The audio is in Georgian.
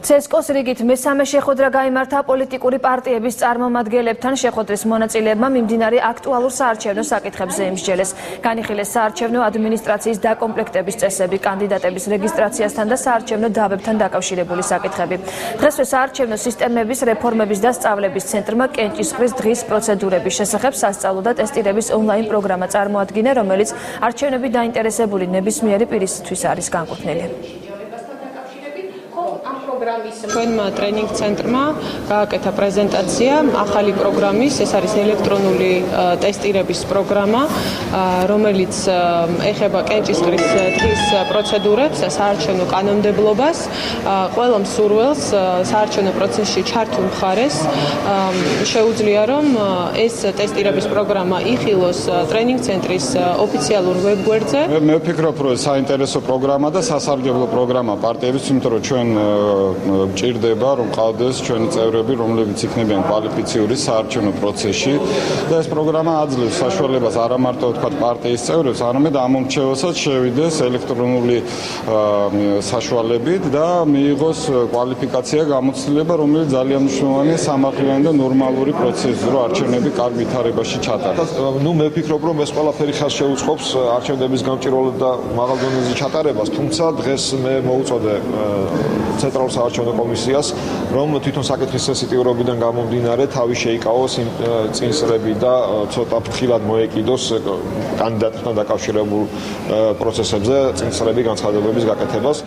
CSKO-ს რიგით მესამე შეხვედრა გაიმართა პოლიტიკური პარტიების წარმომადგენლებთან. შეხვედრის მონაწილეებმა მიმდინარე აქტუალურ საარჩევნო საკითხებზე იმსჯელეს. განიხილეს საარჩევნო ადმინისტრაციის დაკომპლექტების წესები, კანდიდატების რეგისტრაციასთან და საარჩევნო დავებთან დაკავშირებული საკითხები. დღესვე საარჩევნო სისტემების რეფორმების და სწავლების ცენტრმა კენჭისყრის დღის პროცედურების შესახებ სასწავლო და ტესტირების ონლაინ პროგრამა წარმოადგინა, რომელიც არჩევნები დაინტერესებული ნებისმიერი პირისთვის არის განკუთვნილი. ჩვენმა ტრენინგ ცენტრმა გააკეთა პრეზენტაცია ახალი პროგრამის, ეს არის ელექტრონული ტესტირების პროგრამა, რომელიც ეხება კენჭისყრის დღის პროცედურებს, საარჩევნო კანონმდებლობას, ყველა მსურველს საარჩევნო პროცესში ჩართულ მხარეს შეუძლია, რომ ეს ტესტირების პროგრამა იხილოს ტრენინგ ცენტრის ოფიციალურ ვებგვერდზე. მე ვფიქრობ, რომ საინტერესო პროგრამა და სასარგებლო პროგრამა პარტიების, იმიტომ რომ ჩვენ ჭირდება, რომ ყავდეს ჩვენი წევრები, რომლებიც იქნებიან კვალიფიციური საარჩევნო პროცესში და ეს პროგრამა აძლევს საშუალებას არა მარტო თქვათ პარტიის წევრებს, არამედ ამომრჩეველსაც შევიდეს ელექტრონული საშუალებით და მიიღოს კვალიფიკაცია, გამოცდილება, რომელიც ძალიან მნიშვნელოვანია სამართლიანი და ნორმალური პროცესი, რომ არჩევნები კარგ ვითარებაში ჩატარდეს. მე ვფიქრობ, რომ ეს ყველაფერი ხაზს შეუწყობს არჩევნების გამჭირვალედ და მაღალ დონეზე ჩატარებას, თუმცა დღეს მე მოვუწოდე ცენტრალურ საარჩევნო კომისიას, რომ თვითონ საკითხის სენსიტიურობიდან გამომდინარე თავი შეიკავოს იმ წინსრები და ცოტა ფრთხილად მოეკიდოს კანდიდატებთან დაკავშირებულ პროცესებზე წინსრები განცხადებების გაკეთებას.